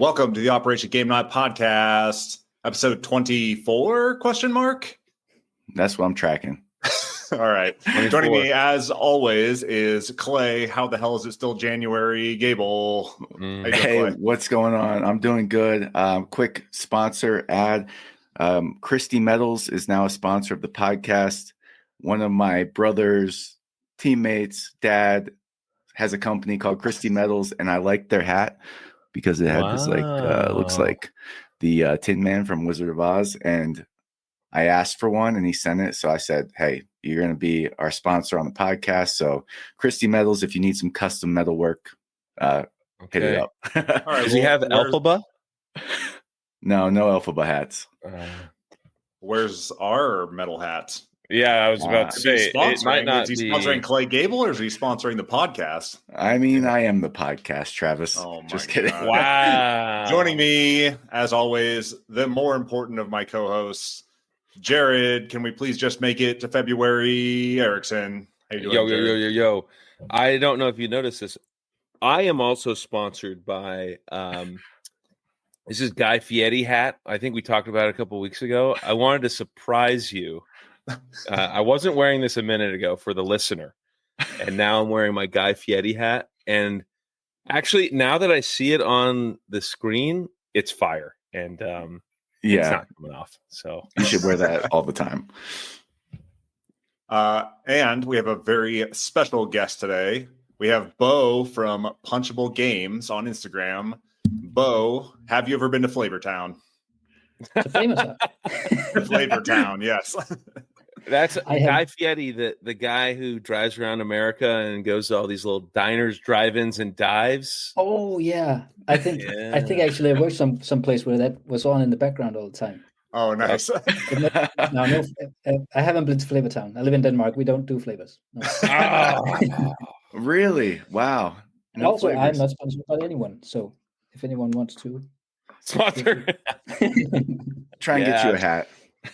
Welcome to the Operation Game Night podcast, episode 24, question mark? That's what I'm tracking. All right. 24. Joining me, as always, is Clay. How the hell is it still January? Gable. Hey, Clay? What's going on? I'm doing good. Quick sponsor ad. Christy Metals is now a sponsor of the podcast. One of my brother's teammates' dad has a company called Christy Metals, and I like their hat because it had this looks like the Tin Man from Wizard of Oz, and I asked for one and he sent it. So I said, hey, you're going to be our sponsor on the podcast. So Christy Metals, if you need some custom metal work, hit it up. All right, does he have Elphaba? No Elphaba hats. Where's our metal hat? Yeah, I was about to say, it might not be. Is he sponsoring Clay Gable or is he sponsoring the podcast? I mean, I am the podcast, Travis. Oh, my Just kidding. God. Wow. Joining me, as always, the more important of my co-hosts, Jared. Can we please just make it to February? Erickson. How you doing, Yo. I don't know if you noticed this. I am also sponsored by, this is Guy Fieri hat. I think we talked about it a couple of weeks ago. I wanted to surprise you. I wasn't wearing this a minute ago for the listener, and now I'm wearing my Guy Fieri hat. And actually, now that I see it on the screen, it's fire, and it's not coming off. So you should wear that all the time. And we have a very special guest today. We have Bo from PunchableGames on Instagram. Bo, have you ever been to Flavortown? Flavortown, yes. That's Guy Fieri, the guy who drives around America and goes to all these little diners, drive-ins, and dives. Oh yeah, I think actually I worked some place where that was on in the background all the time. Oh, nice. No, I haven't been to Flavortown. I live in Denmark. We don't do flavors. No. Oh, really? Wow. And also, flavors. I'm not sponsored by anyone. So if anyone wants to sponsor, try and get you a hat.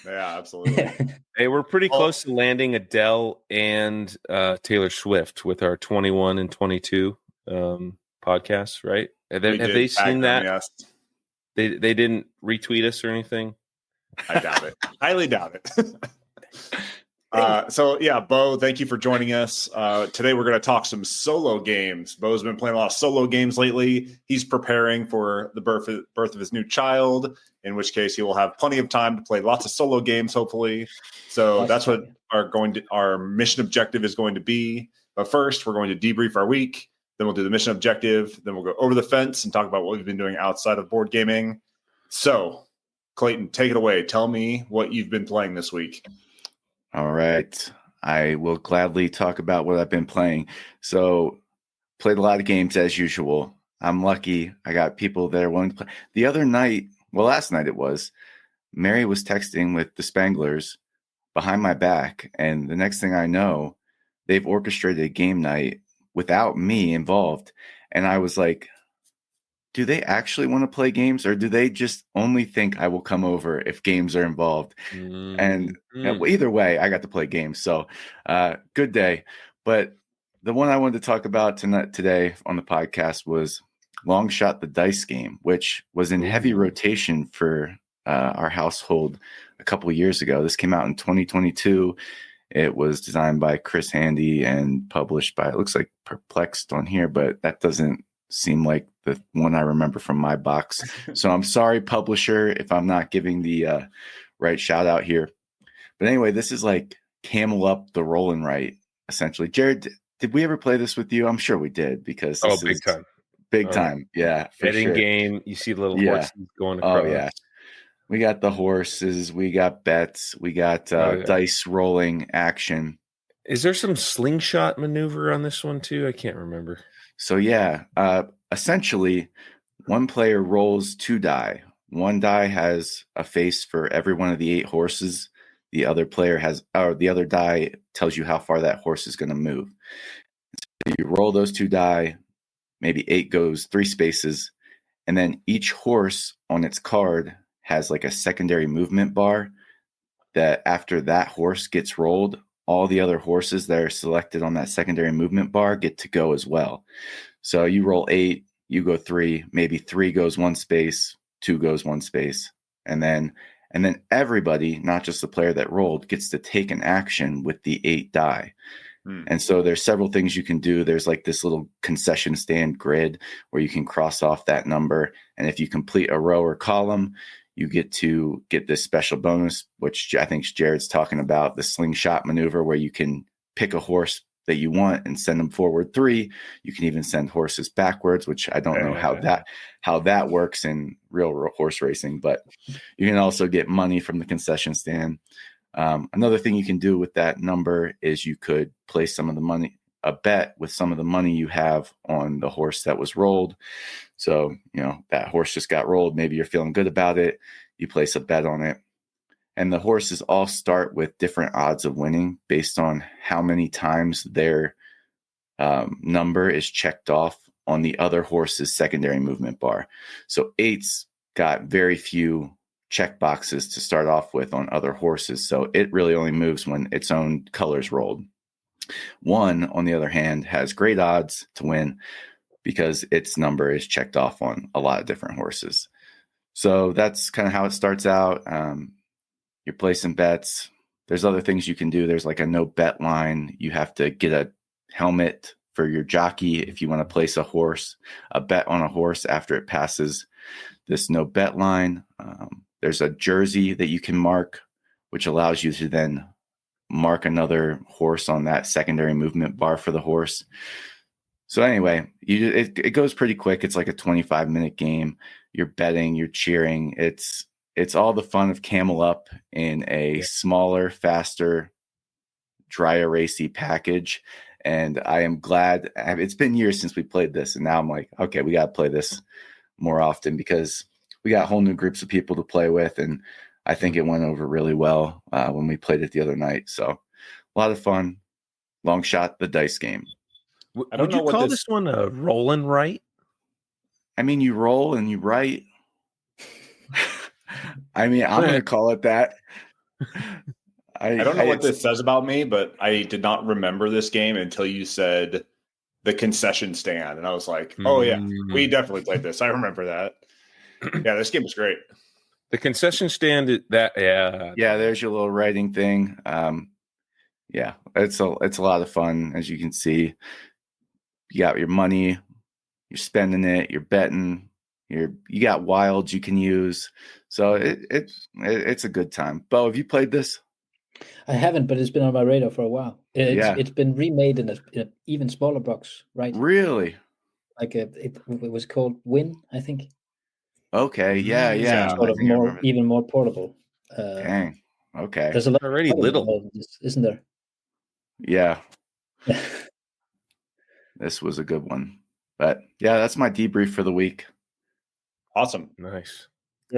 Yeah, absolutely. Hey, we're pretty close to landing Adele and Taylor Swift with our 21 and 22 podcasts, right? Have they seen that? Yes. They didn't retweet us or anything? I doubt it. Highly doubt it. So yeah, Bo, thank you for joining us. Today we're going to talk some solo games. Bo's been playing a lot of solo games lately. He's preparing for the birth of his new child, in which case he will have plenty of time to play lots of solo games, hopefully. So that's what our mission objective is going to be. But first, we're going to debrief our week. Then we'll do the mission objective. Then we'll go over the fence and talk about what we've been doing outside of board gaming. So, Clayton, take it away. Tell me what you've been playing this week. All right. I will gladly talk about what I've been playing. So, played a lot of games as usual. I'm lucky. I got people there willing to play. The other night, last night it was, Mary was texting with the Spanglers behind my back. And the next thing I know, they've orchestrated a game night without me involved. And I was like, do they actually want to play games, or do they just only think I will come over if games are involved? And either way, I got to play games. So good day. But the one I wanted to talk about today on the podcast was Long Shot the Dice game, which was in heavy rotation for our household a couple of years ago. This came out in 2022. It was designed by Chris Handy and published by, it looks like Perplexed on here, but that doesn't seem like the one I remember from my box. So I'm sorry, publisher, if I'm not giving the right shout out here. But anyway, this is like Camel Up the Roll and Right, essentially. Jared, did we ever play this with you? I'm sure we did, because this big time. Big time. Yeah. Betting game. You see little horses going across. Oh, yeah. We got the horses. We got bets. We got dice rolling action. Is there some slingshot maneuver on this one too? I can't remember. So yeah, essentially, one player rolls 2 die. One die has a face for every one of the 8 horses. The other player the other die tells you how far that horse is going to move. So you roll those 2 die. Maybe 8 goes 3 spaces, and then each horse on its card has like a secondary movement bar that after that horse gets rolled, all the other horses that are selected on that secondary movement bar get to go as well. So you roll 8, you go 3, maybe 3 goes 1 space, 2 goes 1 space, and then everybody, not just the player that rolled, gets to take an action with the 8 die. And so there's several things you can do. There's like this little concession stand grid where you can cross off that number. And if you complete a row or column, you get to get this special bonus, which I think Jared's talking about, the slingshot maneuver, where you can pick a horse that you want and send them forward 3. You can even send horses backwards, which I don't know how that works in real horse racing, but you can also get money from the concession stand. Another thing you can do with that number is you could place some of the money, a bet with some of the money you have on the horse that was rolled. So, that horse just got rolled. Maybe you're feeling good about it. You place a bet on it. And the horses all start with different odds of winning based on how many times their number is checked off on the other horse's secondary movement bar. So 8's got very few check boxes to start off with on other horses. So it really only moves when its own colors rolled. 1, on the other hand, has great odds to win because its number is checked off on a lot of different horses. So that's kind of how it starts out. You're placing bets. There's other things you can do. There's like a no bet line. You have to get a helmet for your jockey if you want to place a bet on a horse after it passes this no bet line. There's a jersey that you can mark, which allows you to then mark another horse on that secondary movement bar for the horse. So anyway, it goes pretty quick. It's like a 25-minute game. You're betting, you're cheering. It's all the fun of Camel Up in a smaller, faster, dry erasey package. And I am glad. It's been years since we played this, and now I'm like, okay, we got to play this more often because we got whole new groups of people to play with, and I think it went over really well when we played it the other night. So a lot of fun. Long shot, the dice game. Would you call this one a roll and write? I mean, you roll and you write. I mean, I'm going to call it that. I don't know what this says about me, but I did not remember this game until you said the concession stand. And I was like, oh, yeah, we definitely played this. I remember that. Yeah, this game was great. The concession stand, yeah, there's your little writing thing. Yeah, it's a lot of fun, as you can see. You got your money, you're spending it, you're betting, you got wilds you can use. So it's a good time. Bo, have you played this? I haven't, but it's been on my radar for a while. It's been remade in an even smaller box, right? Really? Like it was called Win, I think. Okay, yeah. Sort of even more portable. Dang. Okay. There's a lot already little, isn't there? Yeah. This was a good one. But yeah, that's my debrief for the week. Awesome. Nice.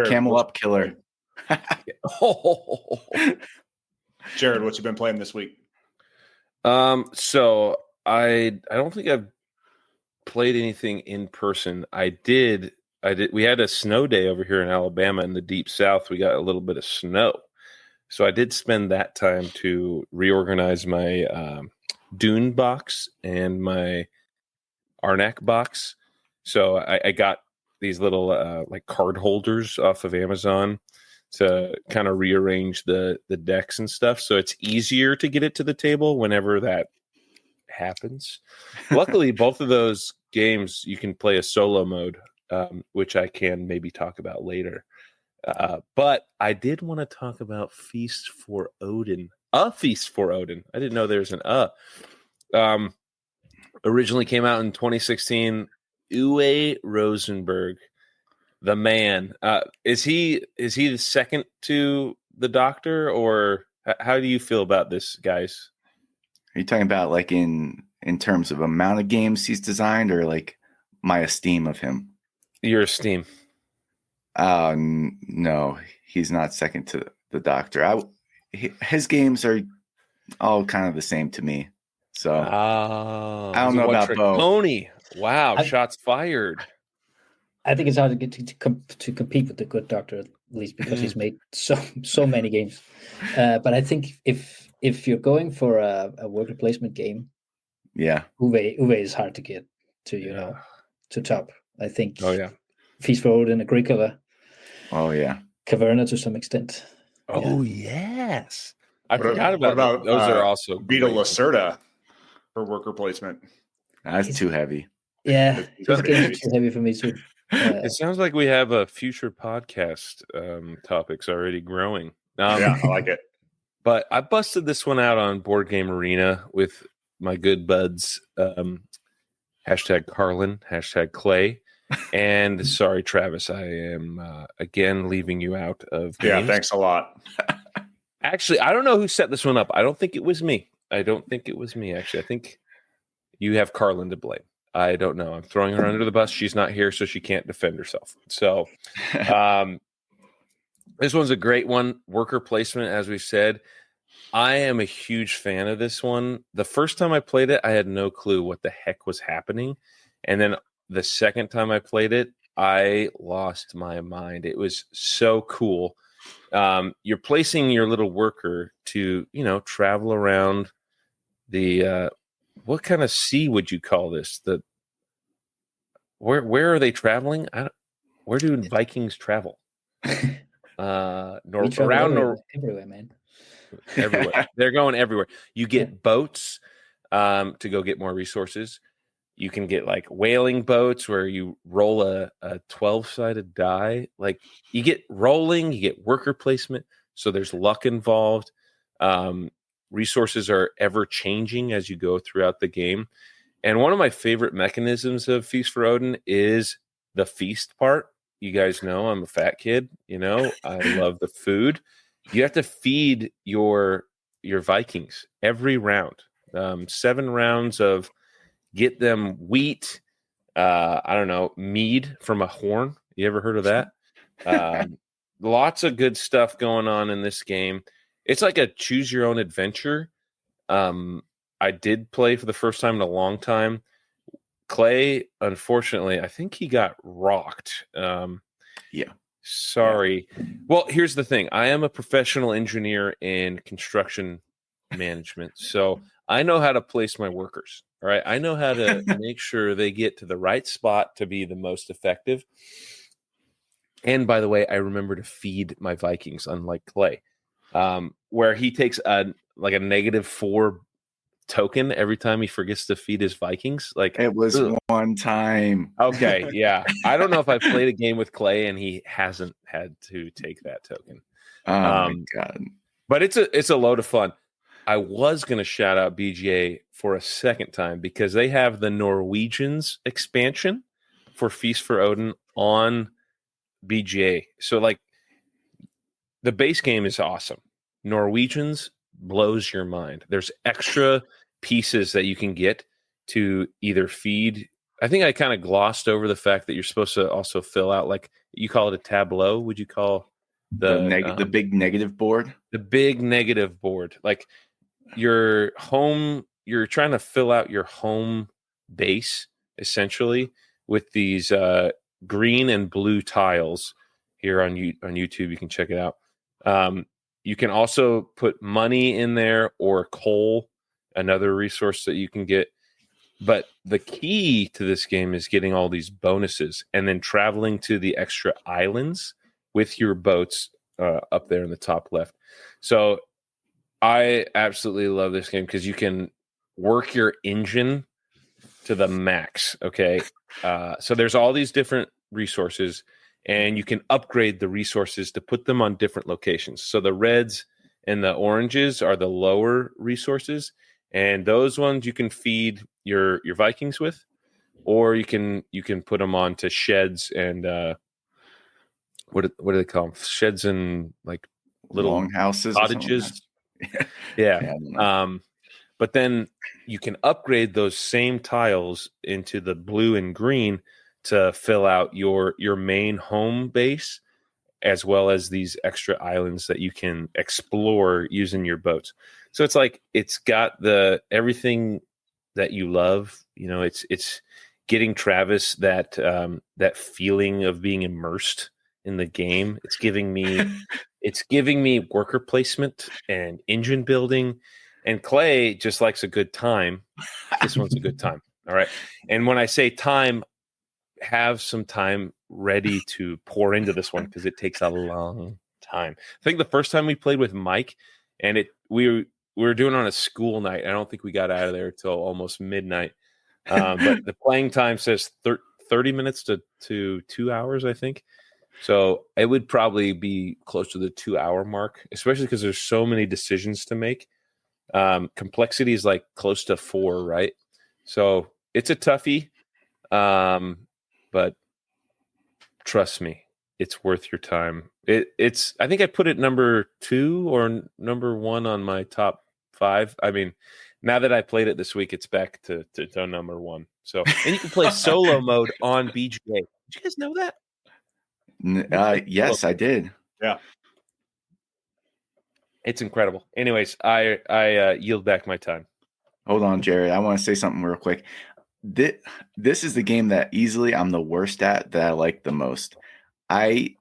Camel Up killer. Jared, what you been playing this week? So I don't think I've played anything in person. I did. We had a snow day over here in Alabama in the deep South. We got a little bit of snow. So I did spend that time to reorganize my Dune box and my Arnak box. So I got these little like card holders off of Amazon to kind of rearrange the decks and stuff. So it's easier to get it to the table whenever that happens. Luckily, both of those games, you can play a solo mode, which I can maybe talk about later. But I did want to talk about Feast for Odin. A Feast for Odin. I didn't know there's an originally came out in 2016. Uwe Rosenberg, the man. Is he the second to the Doctor, or how do you feel about this, guys? Are you talking about like in terms of amount of games he's designed, or like my esteem of him? Your esteem. No, he's not second to the Doctor. His games are all kind of the same to me. So I don't know about Bo. Pony. Wow, shots fired. I think it's hard to get to compete with the Good Doctor, at least because he's made so many games. But I think if you're going for a worker placement game, yeah, Uwe is hard to get to to top. I think. Oh yeah. Feast for Odin, Agricola, Oh yeah. Caverna to some extent. Oh yes. I What forgot about about those. Are also Vita great. Lacerda for worker placement? That's too heavy. Yeah, It's his games are heavy. too heavy for me too. It sounds like we have a future podcast topics already growing. Yeah, I like it. But I busted this one out on Board Game Arena with my good buds. Hashtag Carlin, hashtag Clay. And sorry, Travis, I am again leaving you out of games. Yeah, thanks a lot. Actually, I don't know who set this one up. I don't think it was me. Actually. I think you have Carlin to blame. I don't know. I'm throwing her under the bus. She's not here, so she can't defend herself. So this one's a great one. Worker placement, as we said. I am a huge fan of this one. The first time I played it, I had no clue what the heck was happening. And then the second time I played it, I lost my mind. It was so cool. You're placing your little worker to, travel around the what kind of sea would you call this? Where are they traveling? Where do Vikings travel? Everywhere, man. Everywhere. They're going everywhere. You get boats to go get more resources. You can get like whaling boats where you roll a 12-sided die. Like you get rolling, you get worker placement. So there's luck involved. Resources are ever changing as you go throughout the game. And one of my favorite mechanisms of Feast for Odin is the feast part. You guys know I'm a fat kid. I love the food. You have to feed your Vikings every round. 7 rounds of get them wheat. Mead from a horn. You ever heard of that? Lots of good stuff going on in this game. It's like a choose your own adventure. I did play for the first time in a long time. Clay, unfortunately, I think he got rocked. Yeah. Sorry. Yeah. Well, here's the thing. I am a professional engineer in construction management, so I know how to place my workers. All right. I know how to make sure they get to the right spot to be the most effective. And by the way, I remember to feed my Vikings, unlike Clay, where he takes a -4 token every time he forgets to feed his Vikings. Like it was one time. Okay, yeah. I don't know if I've played a game with Clay and he hasn't had to take that token. Oh my god! But it's a load of fun. I was going to shout out BGA for a second time because they have the Norwegians expansion for Feast for Odin on BGA. So like the base game is awesome. Norwegians blows your mind. There's extra pieces that you can get to either feed. I think I kind of glossed over the fact that you're supposed to also fill out, like you call it a tableau. Would you call the big negative board? The big negative board. Like your home, you're trying to fill out your home base essentially with these green and blue tiles here on YouTube. You can check it out. You can also put money in there or coal, another resource that you can get. But the key to this game is getting all these bonuses and then traveling to the extra islands with your boats up there in the top left. So I absolutely love this game because you can work your engine to the max. Okay. So there's all these different resources and you can upgrade the resources to put them on different locations. So the reds and the oranges are the lower resources, and those ones you can feed your Vikings with, or you can put them onto sheds and what do they call them? Sheds and like little long houses, cottages. Yeah. But then you can upgrade those same tiles into the blue and green to fill out your main home base, as well as these extra islands that you can explore using your boats. So it's like it's got everything that you love. It's getting Travis that feeling of being immersed in the game. It's giving me worker placement and engine building. And Clay just likes a good time. This one's a good time. All right. And when I say time, have some time ready to pour into this one because it takes a long time. I think the first time we played with Mike, and we were doing it on a school night. I don't think we got out of there till almost midnight. But the playing time says 30 minutes to 2 hours, I think. So it would probably be close to the 2 hour mark, especially because there's so many decisions to make. Complexity is like close to 4, right? So it's a toughie. But trust me, it's worth your time. It's I think I put it number 2 or number 1 on my top 5. I mean, now that I played it this week, it's back to number 1. So, and you can play solo mode on BGA. Did you guys know that? Yes, I did. Yeah. It's incredible. Anyways, I yield back my time. Hold on, Jared. I want to say something real quick. This is the game that easily I'm the worst at, that I like the most. I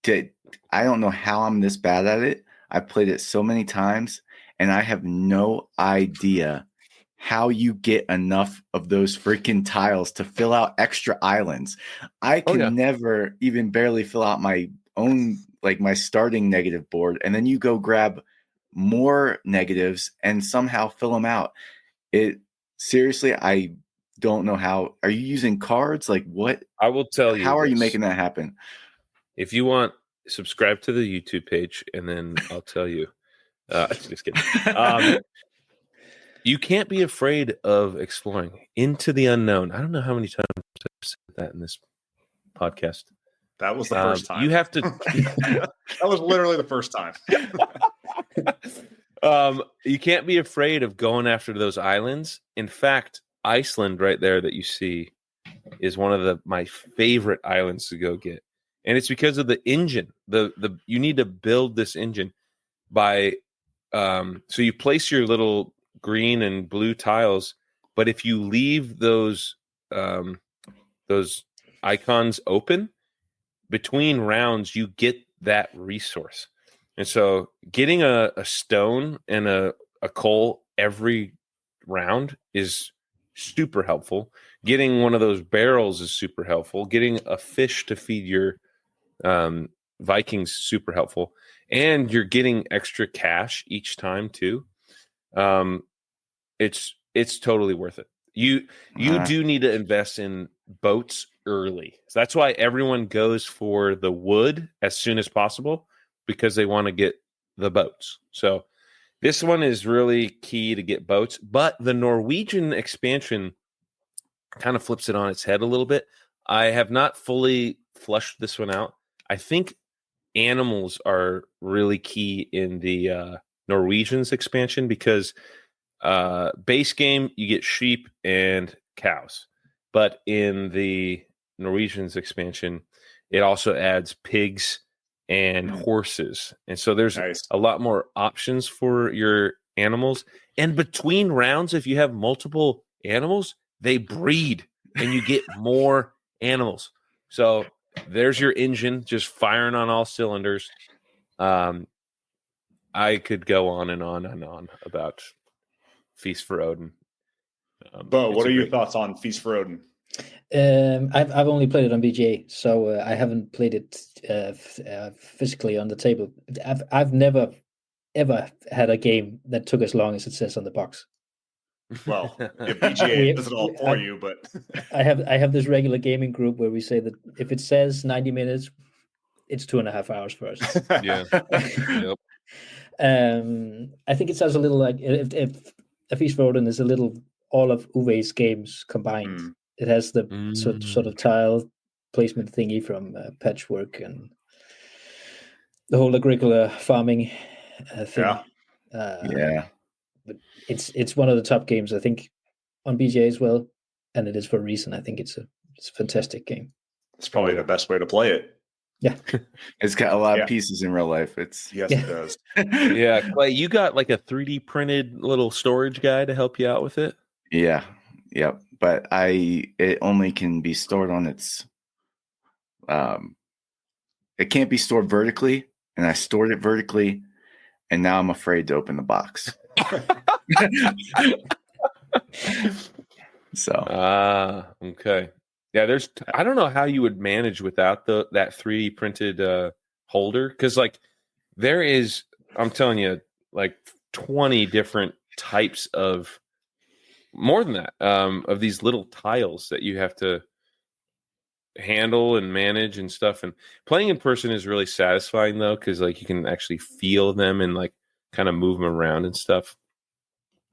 don't know how I'm this bad at it. I've played it so many times, and I have no idea how you get enough of those freaking tiles to fill out extra islands. I can never even barely fill out my own, like my starting negative board, and then you go grab more negatives and somehow fill them out. Seriously, I don't know how. Are you using cards? Like what? I will tell you. How are you making that happen? If you want, subscribe to the YouTube page, and then I'll tell you. Just kidding. You can't be afraid of exploring into the unknown. I don't know how many times I've said that in this podcast. That was the first time. You have to. That was literally the first time. You can't be afraid of going after those islands. In fact, Iceland right there that you see is one of my favorite islands to go get. And it's because of the engine. You need to build this engine by so you place your little green and blue tiles, but if you leave those icons open between rounds, you get that resource. And so getting a stone and a coal every round is super helpful. Getting one of those barrels is super helpful. Getting a fish to feed your Vikings super helpful. And you're getting extra cash each time too. It's totally worth it. You do need to invest in boats early. So that's why everyone goes for the wood as soon as possible, because they want to get the boats. So this one is really key to get boats, but the Norwegian expansion kind of flips it on its head a little bit. I have not fully flushed this one out. I think animals are really key in the Norwegian's expansion, because base game you get sheep and cows, but in the Norwegian's expansion it also adds pigs and horses, and so there's a lot more options for your animals. And between rounds, if you have multiple animals, they breed and you get more animals. So there's your engine just firing on all cylinders. I could go on and on and on about Feast for Odin. Bo, what are your thoughts on Feast for Odin? I've only played it on BGA, so I haven't played it physically on the table. I've never ever had a game that took as long as it says on the box. Well, if BGA does it all for you, but I have this regular gaming group where we say that if it says 90 minutes, it's 2.5 hours for us. Yeah. Yep. I think it sounds a little like if A Feast for Odin is a little all of Uwe's games combined. It has the sort of tile placement thingy from Patchwork and the whole agricola farming thing. Yeah. But it's one of the top games, I think, on BGA as well, and it is for a reason. I think it's a fantastic game. It's probably the best way to play it. Yeah, it's got a lot of pieces in real life. It does. Yeah, Clay, you got like a 3D printed little storage guy to help you out with it. Yeah, yep. But it only can be stored on its. It can't be stored vertically, and I stored it vertically, and now I'm afraid to open the box. So okay. Yeah, I don't know how you would manage without that 3D printed holder, because like there is, I'm telling you, like 20 different types of, more than that, of these little tiles that you have to handle and manage and stuff. And playing in person is really satisfying though, because like you can actually feel them and like kind of move them around and stuff.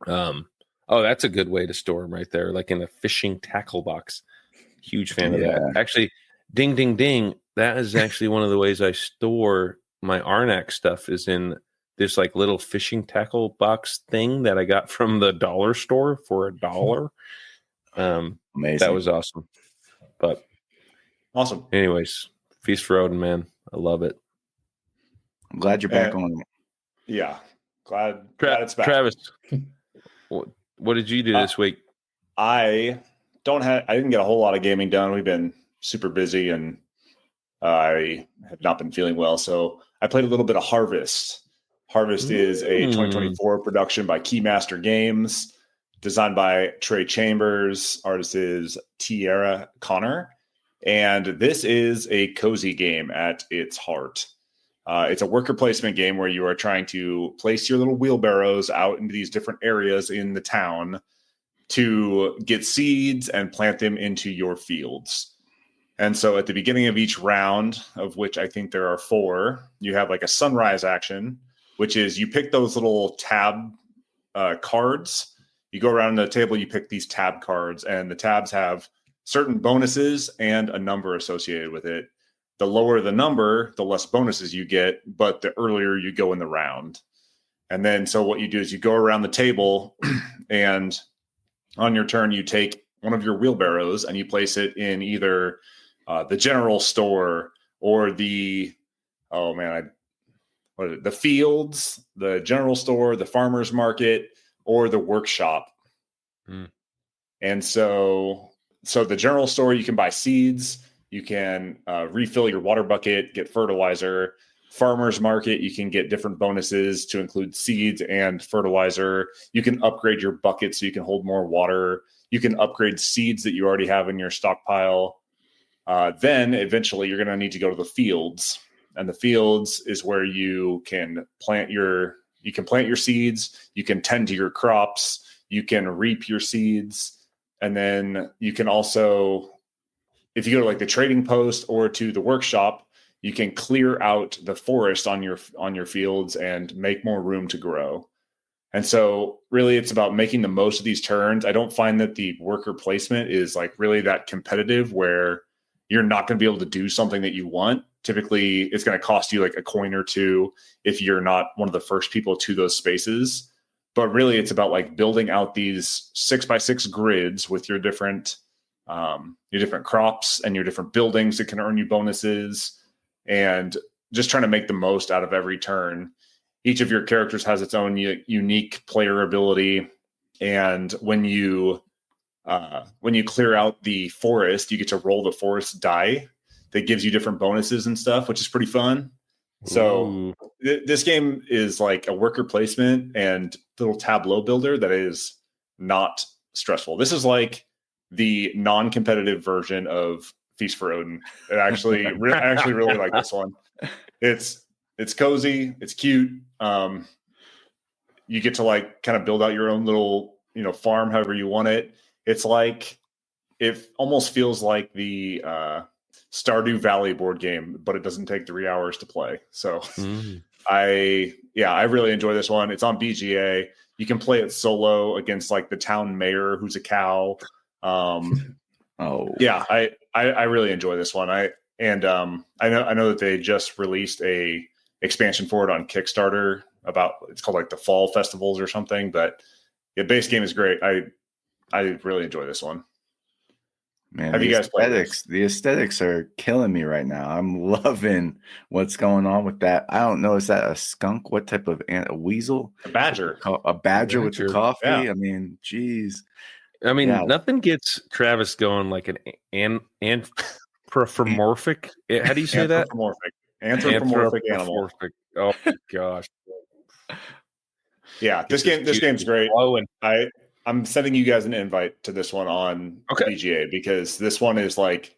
Oh, that's a good way to store them right there, like in a fishing tackle box. Huge fan of that. Actually, ding, ding, ding. That is actually one of the ways I store my Arnak stuff, is in this like little fishing tackle box thing that I got from the dollar store for $1. Amazing. That was awesome. But awesome. Anyways, Feast for Odin, man. I love it. I'm glad you're back on. Yeah. Glad it's back. Travis, what did you do this week? I didn't get a whole lot of gaming done. We've been super busy and I have not been feeling well. So I played a little bit of Harvest. Harvest is a 2024 production by Keymaster Games, designed by Trey Chambers. Artist is Tierra Connor. And this is a cozy game at its heart. It's a worker placement game where you are trying to place your little wheelbarrows out into these different areas in the town to get seeds and plant them into your fields. And so at the beginning of each round, of which I think there are 4, you have like a sunrise action, which is you pick those little tab cards. You go around the table, you pick these tab cards, and the tabs have certain bonuses and a number associated with it. The lower the number, the less bonuses you get, but the earlier you go in the round. And then so what you do is you go around the table and on your turn, you take one of your wheelbarrows and you place it in either the general store or the fields, the general store, the farmer's market, or the workshop. And so the general store, you can buy seeds, you can refill your water bucket, get fertilizer. Farmer's market, you can get different bonuses to include seeds and fertilizer. You can upgrade your bucket so you can hold more water. You can upgrade seeds that you already have in your stockpile. Then eventually you're going to need to go to the fields. And the fields is where you can plant your seeds, you can tend to your crops, you can reap your seeds. And then you can also, if you go to like the trading post or to the workshop, you can clear out the forest on your fields and make more room to grow. And so really it's about making the most of these turns. I don't find that the worker placement is like really that competitive where you're not going to be able to do something that you want. Typically it's going to cost you like a coin or two if you're not one of the first people to those spaces. But really it's about like building out these 6x6 grids with your different crops and your different buildings that can earn you bonuses, and just trying to make the most out of every turn. Each of your characters has its own unique player ability. And when you clear out the forest, you get to roll the forest die that gives you different bonuses and stuff, which is pretty fun. So this game is like a worker placement and little tableau builder that is not stressful. This is like the non-competitive version of Feast for Odin. I actually really like this one. It's cozy, it's cute. You get to like kind of build out your own little, farm however you want it. It's like, it almost feels like the Stardew Valley board game, but it doesn't take 3 hours to play. So I really enjoy this one. It's on BGA. You can play it solo against like the town mayor who's a cow. I really enjoy this one. I know that they just released a expansion for it on Kickstarter it's called like the Fall Festivals or something, but the base game is great. I really enjoy this one. Man, have you guys played this? The aesthetics are killing me right now. I'm loving what's going on with that. I don't know, is that a skunk? What type of a weasel? A badger. A badger with the coffee. Yeah. I mean, geez. I mean, nothing gets Travis going like an anthropomorphic. How do you say that? Anthropomorphic animal. Oh my gosh. Yeah, this game's great. I I'm sending you guys an invite to this one on BGA because this one is like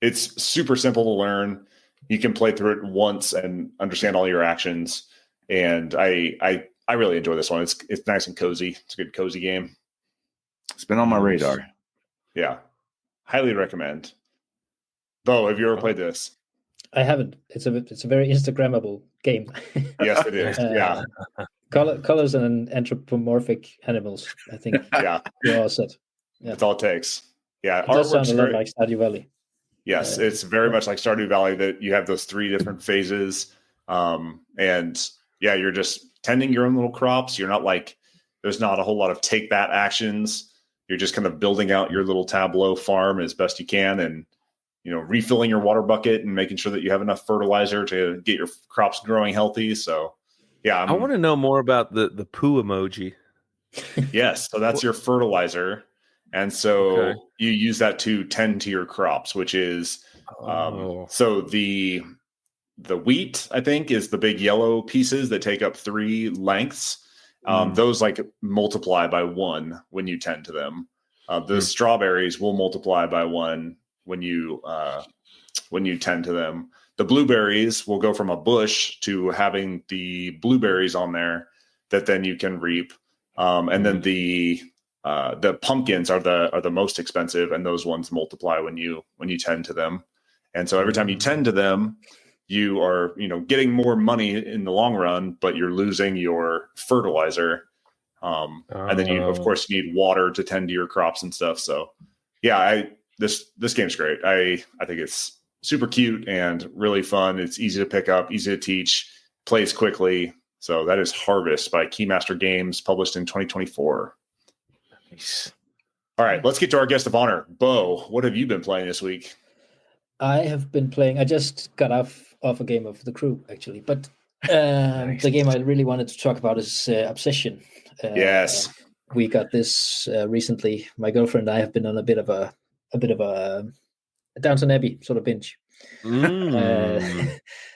it's super simple to learn. You can play through it once and understand all your actions. And I really enjoy this one. It's nice and cozy. It's a good cozy game. It's been on my radar. Yeah, highly recommend. Bo, have you ever played this? I haven't. It's a very Instagrammable game. Yes, it is. Yeah. Colors and anthropomorphic animals. I think. Yeah, you're all set. Yeah. That's all it takes. Yeah, it does sound a lot like Stardew Valley. Yes, it's very much like Stardew Valley that you have those 3 different phases, and yeah, you're just tending your own little crops. You're not like there's not a whole lot of take that actions. You're just kind of building out your little Tableau farm as best you can, and refilling your water bucket and making sure that you have enough fertilizer to get your crops growing healthy. So. Yeah, I want to know more about the poo emoji. Yes, so that's your fertilizer, and so you use that to tend to your crops, which is so the wheat, I think, is the big yellow pieces that take up 3 lengths. Those like multiply by 1 when you tend to them. The strawberries will multiply by 1 when you tend to them. The blueberries will go from a bush to having the blueberries on there that then you can reap. And then the pumpkins are the most expensive, and those ones multiply when you tend to them. And so every time you tend to them, you are getting more money in the long run, but you're losing your fertilizer. And then you of course need water to tend to your crops and stuff. So yeah, this game's great. I think it's super cute and really fun. It's easy to pick up, easy to teach, plays quickly. So that is Harvest by Keymaster Games, published in 2024. Nice. All right, let's get to our guest of honor. Bo, what have you been playing this week? I have been playing. I just got off a game of The Crew, actually. But nice. The game I really wanted to talk about is Obsession. Yes. We got this recently. My girlfriend and I have been on a bit of a Downton Abbey sort of binge.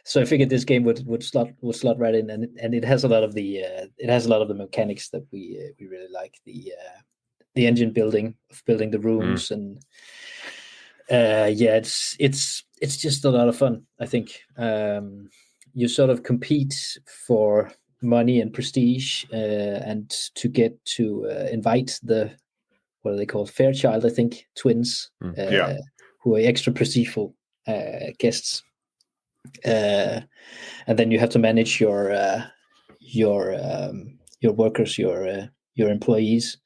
So I figured this game would slot right in, and it has a lot of the mechanics that we really like. The engine building of building the rooms, and it's just a lot of fun. I think you sort of compete for money and prestige, and to get to invite the what are they called, Fairchild, I think, twins. Who are extra prestigeful guests, and then you have to manage your workers, your employees,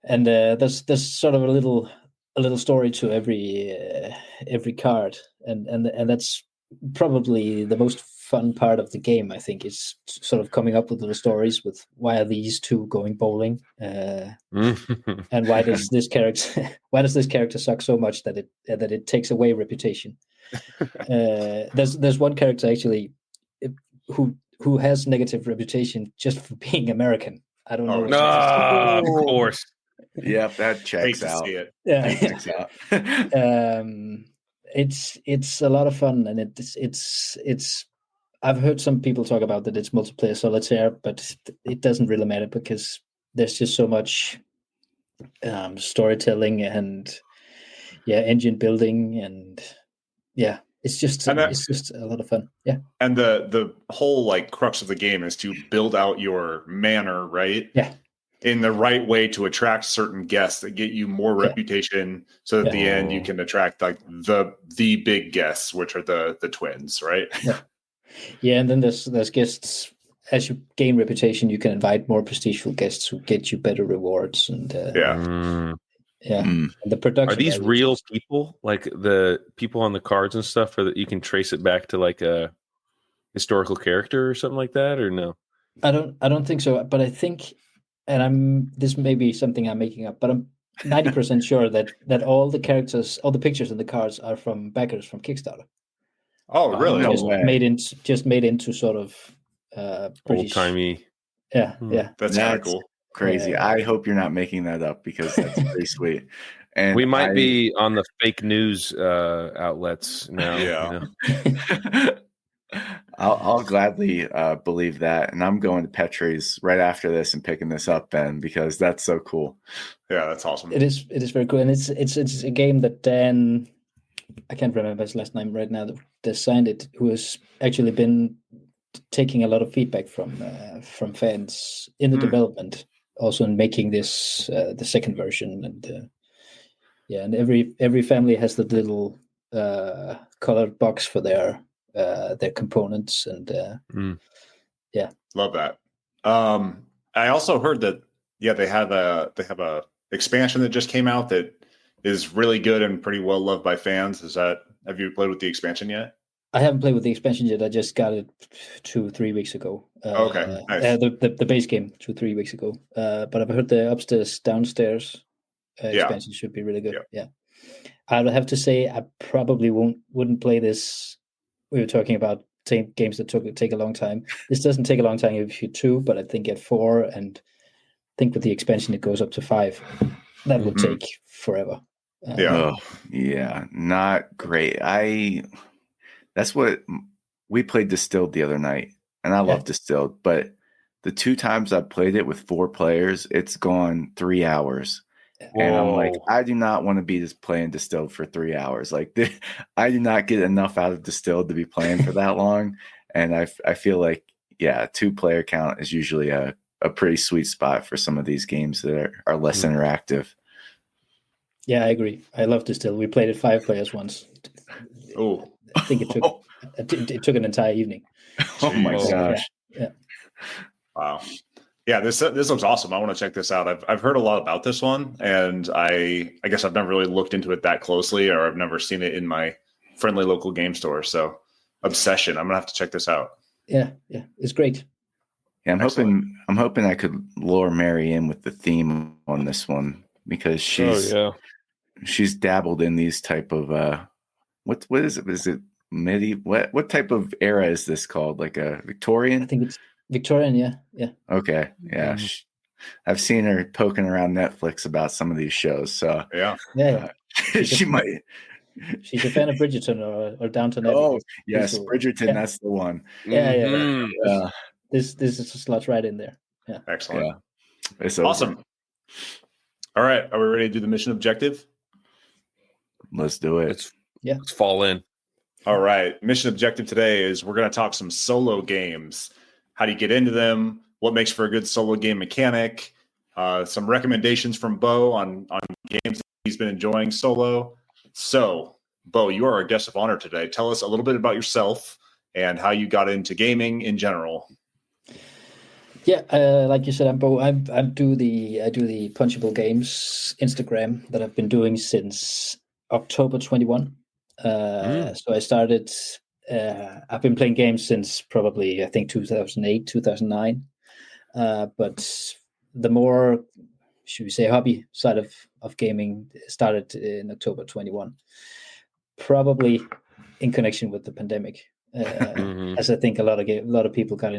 and there's sort of a little story to every card, and that's probably the most fun part of the game. I think is sort of coming up with little stories with why are these 2 going bowling, and why does this character suck so much that it takes away reputation. There's one character actually who has negative reputation just for being American. I don't know. Of course. Yep, that checks out. See it. Yeah, checks out. It's a lot of fun, and it's. I've heard some people talk about that it's multiplayer solitaire, but it doesn't really matter because there's just so much storytelling and engine building, and it's just a lot of fun. Yeah. And the whole like crux of the game is to build out your manor, right? Yeah. In the right way to attract certain guests that get you more reputation, so that at the end you can attract like the big guests, which are the twins, right? Yeah, and then there's guests. As you gain reputation, you can invite more prestigeful guests who get you better rewards, and And the production. Are these real people, like the people on the cards and stuff, or that you can trace it back to like a historical character or something like that, or no? I don't think so, but I think, and this may be something I'm making up, but I'm 90% sure that all the characters, all the pictures in the cards are from backers from Kickstarter. Oh, really? Just made into sort of old timey. Yeah. That's kind of cool. Crazy. I hope you're not making that up because that's pretty sweet. And we might be on the fake news outlets now. Yeah. I'll gladly believe that, and I'm going to Petrie's right after this and picking this up, Ben, because that's so cool. Yeah, that's awesome. It is very cool, and it's a game that Dan, I can't remember his last name right now, that designed it, who has actually been taking a lot of feedback from fans in the development, also in making this the second version, and and every family has the little colored box for their components, and love that. I also heard that they have a expansion that just came out that is really good and pretty well loved by fans. Have you played with the expansion yet? I haven't played with the expansion yet. I just got it 2-3 weeks ago. Okay, nice. The base game 2-3 weeks ago. But I've heard the upstairs downstairs expansion should be really good. Yeah, I would have to say I probably wouldn't play this. We were talking about games that take a long time. This doesn't take a long time if you 2, but I think at 4, and I think with the expansion it goes up to 5. That would take forever. Not great. That's what we played Distilled the other night, and I love Distilled, but the 2 times I played it with 4 players, it's gone 3 hours. Whoa. And I'm like, I do not want to be just playing Distilled for 3 hours. Like, I do not get enough out of Distilled to be playing for that long. And I feel like, 2-player count is usually a pretty sweet spot for some of these games that are less interactive. Yeah, I agree. I love Distilled. We played it 5 players once. Oh, I think it took an entire evening. Oh my gosh! Yeah. Wow. Yeah, this looks awesome. I want to check this out. I've heard a lot about this one, and I guess I've never really looked into it that closely, or I've never seen it in my friendly local game store. So, obsession. I'm gonna have to check this out. Yeah, it's great. Yeah, I'm hoping I could lure Mary in with the theme on this one, because she's dabbled in these type of what is it? Is it medieval? What type of era is this called? Like a Victorian? I think it's Victorian. Yeah. Okay. Yeah. I've seen her poking around Netflix about some of these shows. So she might. She's a fan of Bridgerton or Downton Abbey. Oh yes, Bridgerton. That's the one. Yeah. This is slots right in there. Yeah. Excellent. Yeah. It's awesome. Over. All right, are we ready to do the mission objective? Let's do it. Let's fall in. All right. Mission objective today is we're going to talk some solo games. How do you get into them? What makes for a good solo game mechanic? Some recommendations from Bo on games that he's been enjoying solo. So, Bo, you are our guest of honor today. Tell us a little bit about yourself and how you got into gaming in general. Yeah, like you said, I'm Bo. I do the PunchableGames Instagram that I've been doing since October 21. So I started. I've been playing games since probably, I think, 2008, 2009. But the more, should we say, hobby side of gaming started in October 21. Probably in connection with the pandemic, as I think a lot of people got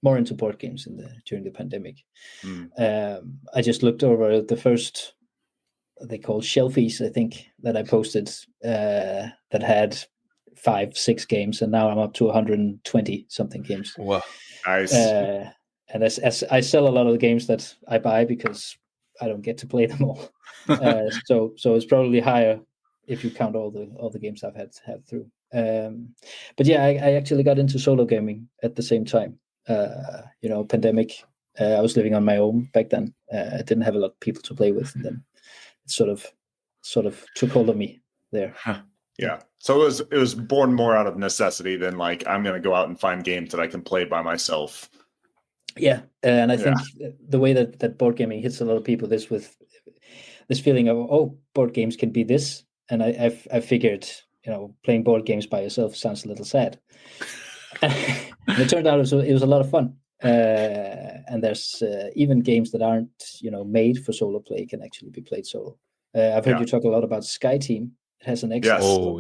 more into board games during the pandemic. I just looked over the first, they called shelfies, I think, that I posted that had 5-6 games, and now I'm up to 120 something games. Wow, nice. And as I sell a lot of the games that I buy because I don't get to play them all, so it's probably higher if you count all the games I've had through. But yeah, I actually got into solo gaming at the same time. Pandemic. I was living on my own back then. I didn't have a lot of people to play with, and then it sort of took hold of me there. Yeah. So it was born more out of necessity than like, I'm going to go out and find games that I can play by myself. Yeah. And I think the way that board gaming hits a lot of people, this feeling of, board games can be this. And I figured, playing board games by yourself sounds a little sad. And it turned out it was a lot of fun. And there's even games that aren't, made for solo play can actually be played solo. I've heard you talk a lot about Sky Team. It has an excellent,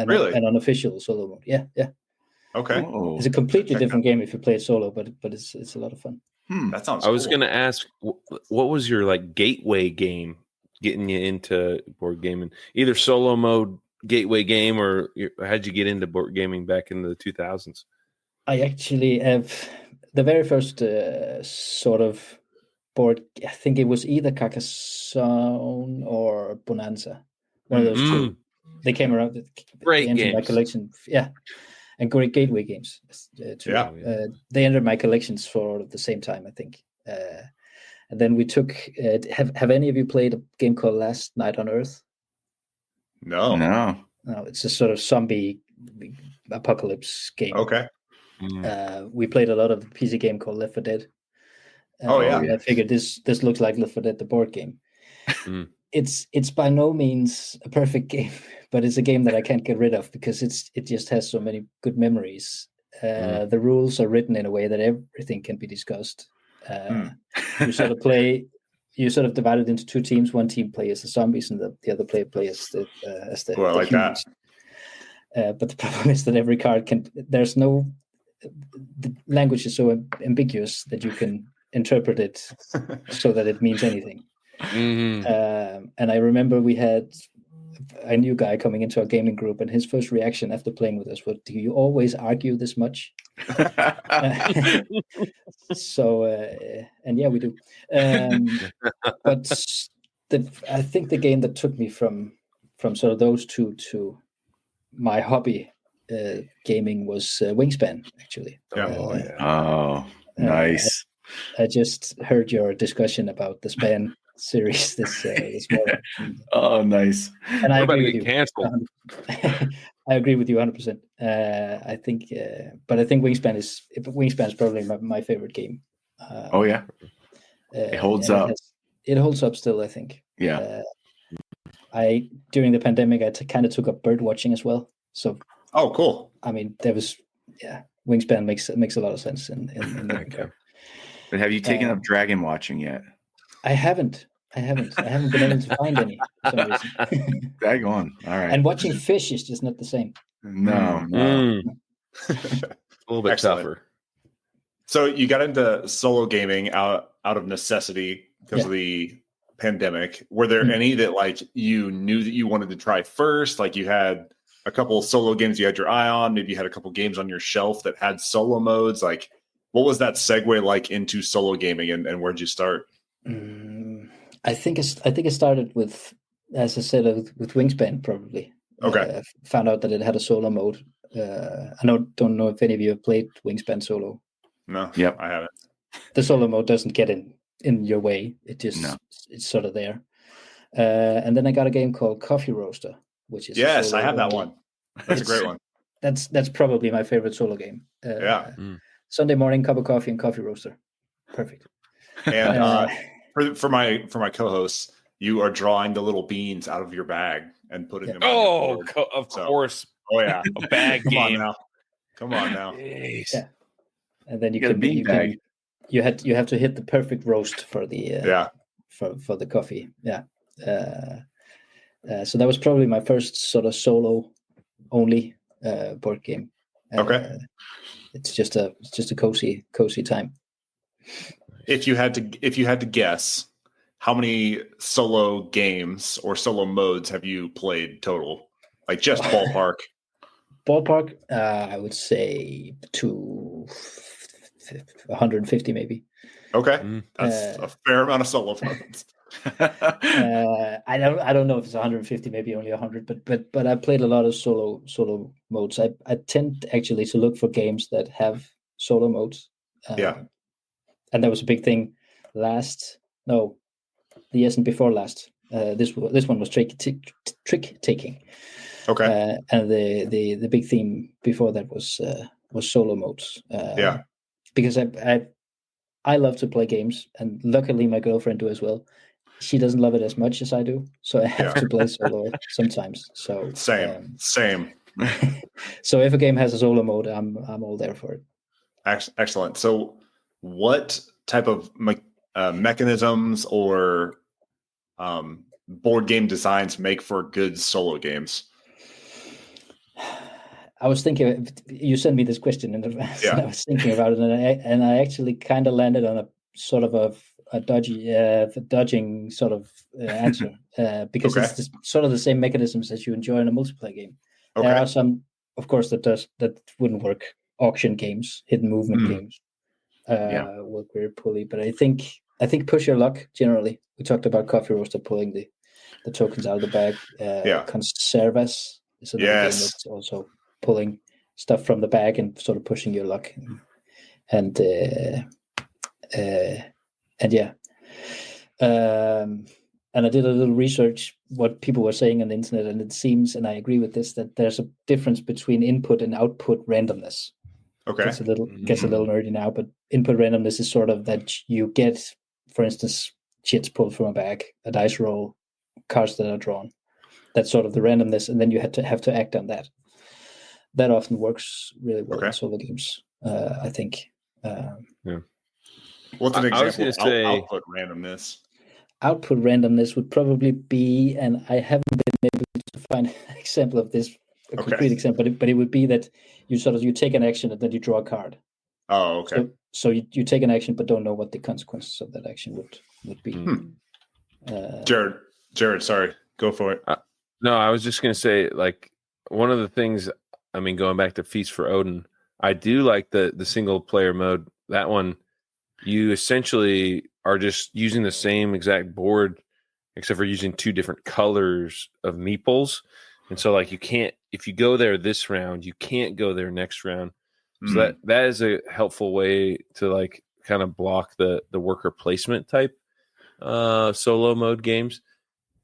really? An unofficial solo mode. Yeah. Okay. It's a completely different game if you play it solo, but it's a lot of fun. That sounds. I was going to ask, what was your gateway game getting you into board gaming? Either solo mode gateway game, or how'd you get into board gaming back in the 2000s? I actually have the very first sort of board. I think it was either Carcassonne or Bonanza. One of those two. They came around. Great they entered my games. collection. Yeah, and great gateway games too. Yeah. They entered my collections for the same time, I think. And then we took. Have any of you played a game called Last Night on Earth? No. No. No, it's a sort of zombie apocalypse game. Okay. We played a lot of a PC game called Left 4 Dead. Oh, yeah. I figured this looks like Left 4 Dead, the board game. It's by no means a perfect game, but it's a game that I can't get rid of because it just has so many good memories. The rules are written in a way that everything can be discussed. You sort of divide it into two teams. One team plays the zombies, and the other player plays the Well, I like humans. But the problem is that every card there's no. The language is so ambiguous that you can interpret it so that it means anything. And I remember we had a new guy coming into our gaming group, and his first reaction after playing with us was, "Do you always argue this much?" So, and yeah, we do. But I think the game that took me from sort of those two to my hobby gaming was Wingspan, actually. Yeah. Nice. I just heard your discussion about the Span series this morning. Oh, nice. And I agree with you. Canceled. I agree with you 100%. I think, but I think Wingspan is probably my favorite game. It holds up. It holds up still, I think. Yeah. During the pandemic, I kind of took up bird watching as well. So. Oh, cool. I mean, Wingspan makes a lot of sense in that regard. But have you taken up dragon watching yet? I haven't been able to find any for some reason. Drag on. All right. And watching fish is just not the same. No. A little bit tougher. So you got into solo gaming out of necessity because of the pandemic. Were there any that like you knew that you wanted to try first? Like you had a couple of solo games you had your eye on. Maybe you had a couple games on your shelf that had solo modes. Like, what was that segue like into solo gaming, and where'd you start? I think it started with, as I said, with Wingspan probably. Okay. Found out that it had a solo mode. I don't know if any of you have played Wingspan solo. No. Yep. I haven't. The solo mode doesn't get in your way. It just it's sort of there. And then I got a game called Coffee Roaster, which is I have that one. That's a great one. That's probably my favorite solo game. Sunday morning, cup of coffee and Coffee Roaster, perfect. And for my co-hosts, you are drawing the little beans out of your bag and putting them. Of course. Oh yeah, a bag game. Come on now. Yeah. And then you have to hit the perfect roast for the for the coffee. Yeah. So that was probably my first sort of solo only board game. Okay. It's just a cozy time. If you had to guess, how many solo games or solo modes have you played total? Like just ballpark. Ballpark, I would say 150 maybe. Okay, that's a fair amount of solo modes. I don't know if it's 150, maybe only 100, but I played a lot of solo modes. I tend actually to look for games that have solo modes. And that was a big thing the year before last. This one was trick taking. Okay. And the big theme before that was solo modes. Because I love to play games, and luckily my girlfriend do as well. She doesn't love it as much as I do, so I have to play solo sometimes. So same. So if a game has a solo mode, I'm all there for it. Excellent. So what type of mechanisms or board game designs make for good solo games? I was thinking, you sent me this question in advance, and I was thinking about it, and I actually kind of landed on a sort of a dodging sort of answer because it's sort of the same mechanisms as you enjoy in a multiplayer game. Okay. There are some, of course, that wouldn't work. Auction games, hidden movement games, work very poorly. But I think push your luck generally. We talked about Coffee Roaster pulling the tokens out of the bag. Conservas is another game that's also pulling stuff from the bag and sort of pushing your luck. And I did a little research what people were saying on the internet, and it seems, and I agree with this, that there's a difference between input and output randomness. Okay. Gets a little nerdy now, but input randomness is sort of that you get, for instance, chits pulled from a bag, a dice roll, cards that are drawn. That's sort of the randomness, and then you have to act on that. That often works really well in solo games, I think. What's an example of output randomness? Output randomness would probably be, and I haven't been able to find an example of this, a concrete example, but it would be that you take an action and then you draw a card. Oh, okay. So you take an action but don't know what the consequences of that action would be. Jared, sorry, go for it. No, I was just going to say, like, one of the things, I mean, going back to Feast for Odin, I do like the single player mode. That one, you essentially are just using the same exact board, except for using two different colors of meeples. And so, like, you can't, if you go there this round, you can't go there next round. So that is a helpful way to, like, kind of block the worker placement type solo mode games.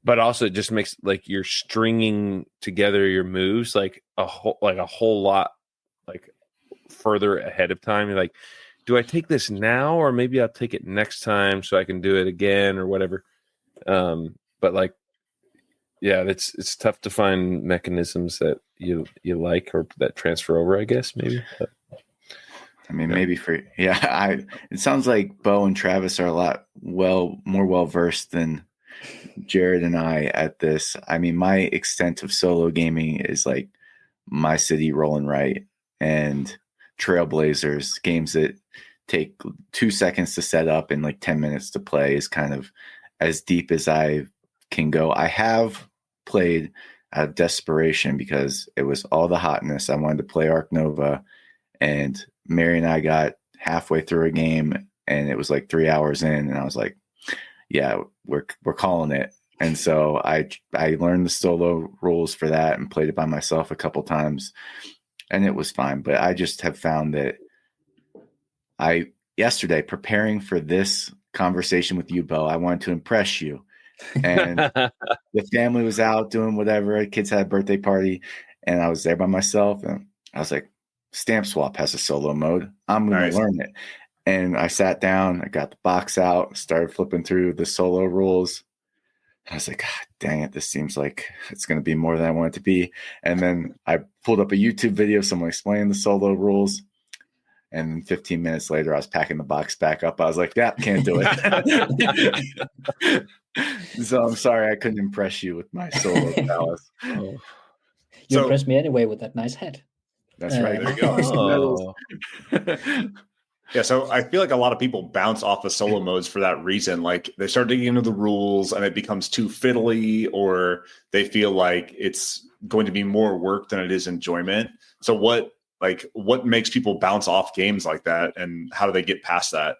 But also it just makes, like, you're stringing together your moves like a whole lot, like, further ahead of time. You're like, do I take this now, or maybe I'll take it next time so I can do it again or whatever. But, like, yeah, it's tough to find mechanisms that you like or that transfer over, I guess, maybe. But, I mean, maybe it sounds like Bo and Travis are a lot more well versed than Jared and I at this. I mean, my extent of solo gaming is like My City Roll and Write and Trailblazers, games that take 2 seconds to set up and like 10 minutes to play is kind of as deep as I can go. I have played out of desperation because it was all the hotness. I wanted to play Arc Nova, and Mary and I got halfway through a game and it was like 3 hours in, and I was like, yeah, we're calling it. And so I learned the solo rules for that and played it by myself a couple times, and it was fine. But I just have found that yesterday, preparing for this conversation with you, Bo, I wanted to impress you. And the family was out doing whatever. Kids had a birthday party, and I was there by myself. And I was like, Stamp Swap has a solo mode. I'm going to learn it. And I sat down, I got the box out, started flipping through the solo rules. I was like, God dang it, this seems like it's going to be more than I want it to be. And then I pulled up a YouTube video of someone explaining the solo rules. And 15 minutes later, I was packing the box back up. I was like, yeah, can't do it. So I'm sorry I couldn't impress you with my solo prowess. You impressed me anyway with that nice hat. That's right. There you go. Yeah, so I feel like a lot of people bounce off of solo modes for that reason. Like, they start digging into the rules and it becomes too fiddly, or they feel like it's going to be more work than it is enjoyment. So what makes people bounce off games like that, and how do they get past that?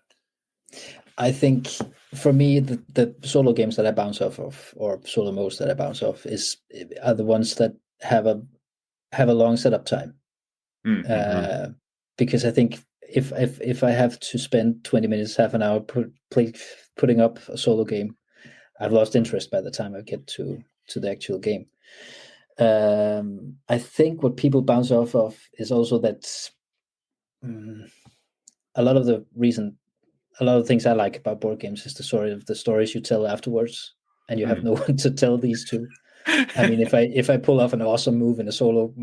I think for me, the solo games that I bounce off of, or solo modes that I bounce off, are the ones that have a long setup time. Mm-hmm. Because I think if I have to spend 20 minutes, half an hour putting up a solo game, I've lost interest by the time I get to the actual game. I think what people bounce off of is also that a lot of the things I like about board games is the stories you tell afterwards, and you have no one to tell these to. I mean, if I pull off an awesome move in a solo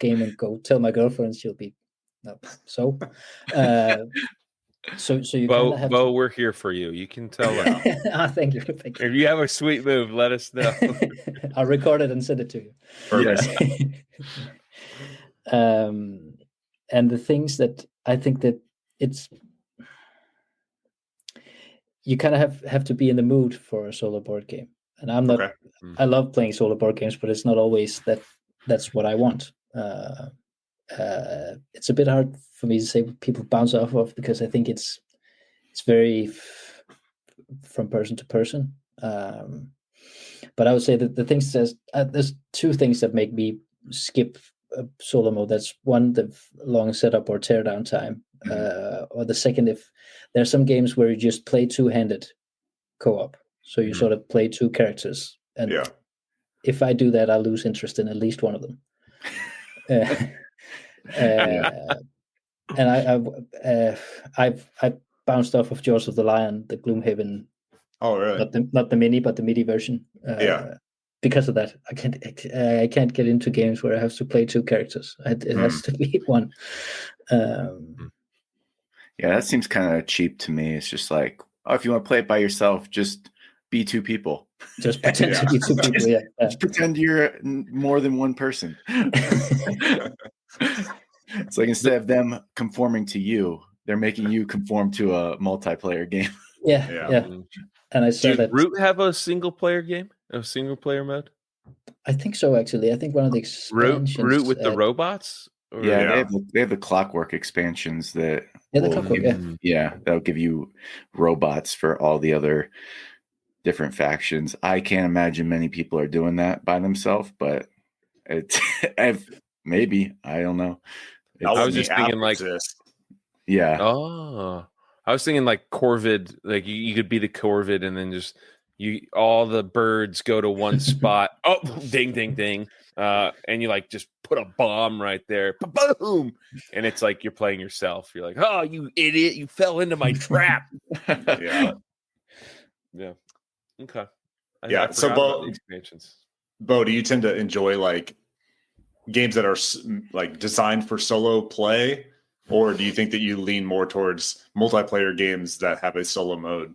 game and go tell my girlfriend, she'll be no. So you kind of have Bo, we're here for you. You can tell us. Thank you. If you have a sweet move, let us know. I'll record it and send it to you. Yeah. And the things that I think that you kind of have to be in the mood for a solo board game, and I'm not. Okay. I love playing solo board games, but it's not always that's what I want. It's a bit hard for me to say what people bounce off of, because I think it's very from person to person. But I would say that the things there's two things that make me skip solo mode. That's one, the long setup or teardown time, or the second, if there's some games where you just play two-handed co-op, so you sort of play two characters, and if I do that, I lose interest in at least one of them. And I've bounced off of Jaws of the Lion, the Gloomhaven. Oh, really? Not the mini, but the MIDI version. Because of that, I can't get into games where I have to play two characters. It has to be one. That seems kind of cheap to me. It's just like, if you want to play it by yourself, just be two people. Just pretend to be two people. Just pretend you're more than one person. It's like, instead of them conforming to you, they're making you conform to a multiplayer game. Yeah. And I said that. Root have a single player game, a single player mode? I think so. Actually, I think one of the expansions. Root with the robots. They have the Clockwork expansions that. That'll give you robots for all the other different factions. I can't imagine many people are doing that by themselves, but maybe, I don't know. I was just thinking like, I was thinking like Corvid, like you could be the Corvid, and then just all the birds go to one spot. Oh, ding, ding, ding. And you like just put a bomb right there. Boom. And it's like you're playing yourself. You're like, oh, you idiot. You fell into my trap. Yeah. Okay. So Bo, expansions. Bo, do you tend to enjoy like games that are like designed for solo play, or do you think that you lean more towards multiplayer games that have a solo mode?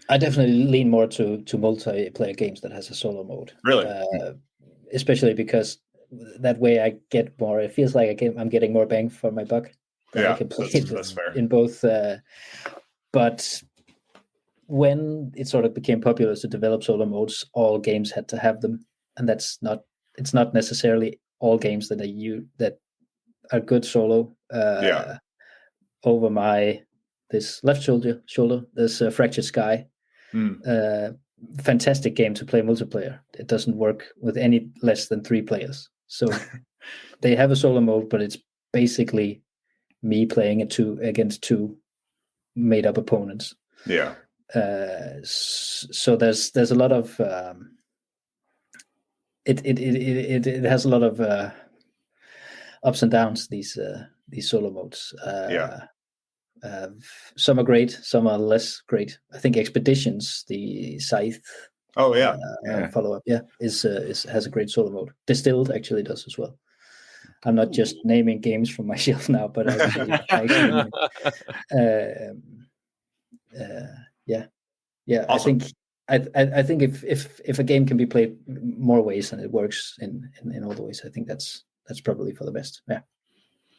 I definitely lean more to multiplayer games that has a solo mode. Really? Especially because that way I get more. It feels like I'm getting more bang for my buck. I can play that's fair. In both. But when it sort of became popular to develop solo modes, all games had to have them, and it's not necessarily all games that are good solo. Over this left shoulder, there's Fractured Sky. Fantastic game to play multiplayer. It doesn't work with any less than 3 players. So they have a solo mode, but it's basically me playing against 2 made up opponents. Yeah. So there's a lot of it has a lot of ups and downs, these solo modes. Some are great, some are less great. I think Expeditions, the Scythe follow-up, has a great solo mode. Distilled actually does as well. I'm not just naming games from my shelf now, but awesome. Awesome. I think if a game can be played more ways and it works in all the ways, I think that's probably for the best. Yeah.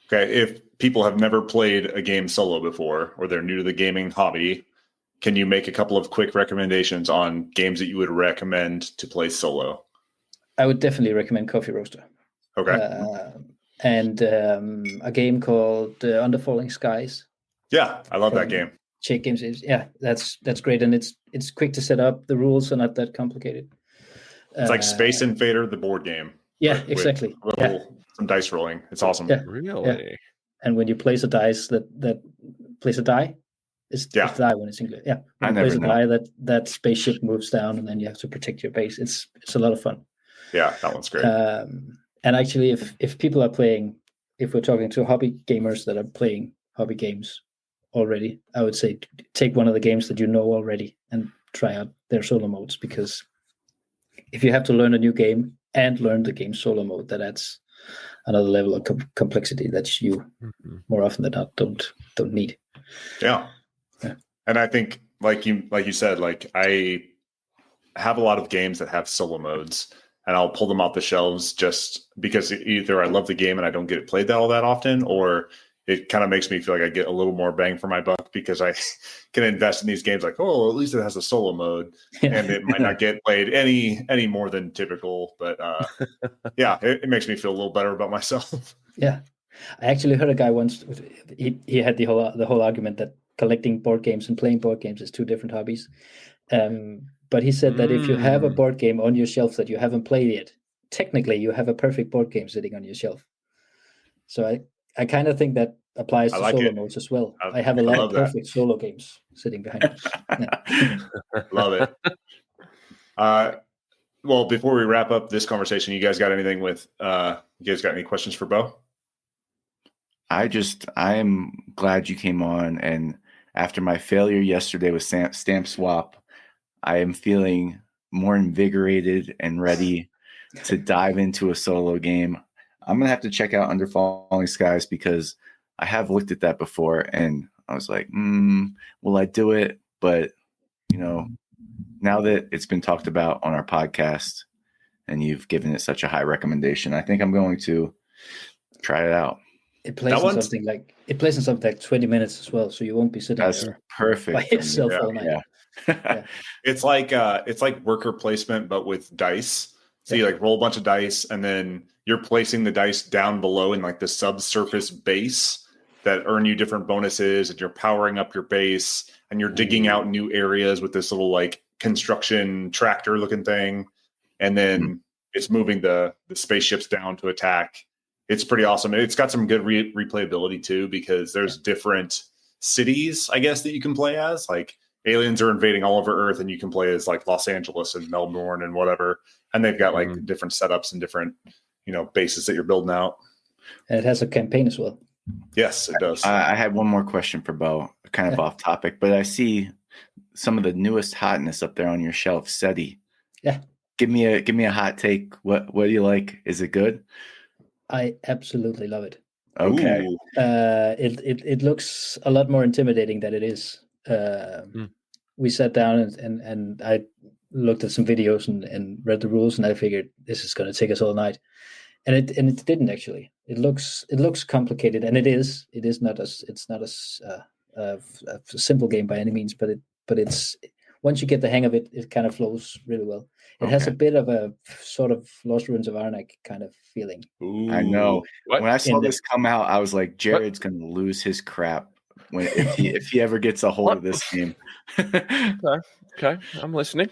Okay, if people have never played a game solo before, or they're new to the gaming hobby, can you make a couple of quick recommendations on games that you would recommend to play solo? I would definitely recommend Coffee Roaster. Okay. And a game called Under Falling Skies. Yeah, I love that game. Check Games. That's great, and it's quick to set up. The rules are not that complicated. It's like Space Invader, the board game. Yeah, exactly. Some dice rolling. It's awesome. Yeah. Really? Yeah. And when you place a dice that place a die, it's a die when it's English. Yeah. When you place a die, that spaceship moves down, and then you have to protect your base. It's a lot of fun. Yeah, that one's great. And actually, if people are playing, if we're talking to hobby gamers that are playing hobby games already, I would say take one of the games that you know already and try out their solo modes, because if you have to learn a new game and learn the game solo mode, that adds another level of complexity that you more often than not don't need. Yeah. And I think like you said, like I have a lot of games that have solo modes, and I'll pull them off the shelves just because either I love the game and I don't get it played all that often, or it kind of makes me feel like I get a little more bang for my buck because I can invest in these games like, oh, at least it has a solo mode, and it might not get played any more than typical. But yeah, it makes me feel a little better about myself. Yeah, I actually heard a guy once. He had the whole argument that collecting board games and playing board games is two different hobbies. But he said that if you have a board game on your shelf that you haven't played yet, technically you have a perfect board game sitting on your shelf. So I kind of think that applies to solo modes as well. I have a lot of perfect solo games sitting behind me. Yeah. Love it. Well, before we wrap up this conversation, you guys got anything with? You guys got any questions for Bo? I am glad you came on, and after my failure yesterday with Stamp Swap, I am feeling more invigorated and ready to dive into a solo game. I'm gonna have to check out Under Falling Skies because I have looked at that before, and I was like, will I do it? But now that it's been talked about on our podcast, and you've given it such a high recommendation, I think I'm going to try it out. It plays in something like 20 minutes as well, so you won't be sitting there perfect by yourself all night. Yeah. It's like worker placement, but with dice. So you like roll a bunch of dice, and then you're placing the dice down below in like the subsurface base that earn you different bonuses, and you're powering up your base, and you're digging out new areas with this little like construction tractor looking thing, and then it's moving the spaceships down to attack. It's pretty awesome. It's got some good replayability too, because there's different cities, I guess, that you can play as. Like aliens are invading all over Earth, and you can play as like Los Angeles and Melbourne and whatever. And they've got like different setups and different, bases that you're building out. And it has a campaign as well. Yes, it does. I had one more question for Bo, kind of off topic, but I see some of the newest hotness up there on your shelf. SETI. Yeah. Give me a hot take. What do you like? Is it good? I absolutely love it. Okay. It looks a lot more intimidating than it is. We sat down and I looked at some videos and read the rules, and I figured this is going to take us all night, and it didn't actually. It looks complicated, and it is. It's not a simple game by any means, but it's once you get the hang of it, it kind of flows really well. It has a bit of a sort of Lost Ruins of Arnak kind of feeling. Ooh. I know. When I saw this come out, I was like, Jared's going to lose his crap if he ever gets a hold of this game. Okay, I'm listening.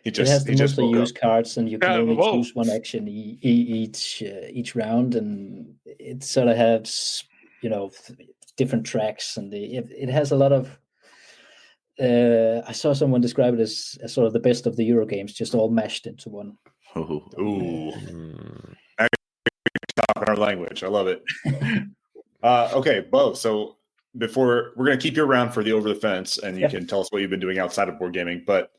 It has the most used cards, and you can only choose one action each round, and it sort of has different tracks, and it has a lot of. I saw someone describe it as sort of the best of the Euro games, just all mashed into one. Ooh. Talking our language. I love it. Okay, Bo. So before we're going to keep you around for the Over the Fence, and you can tell us what you've been doing outside of board gaming. But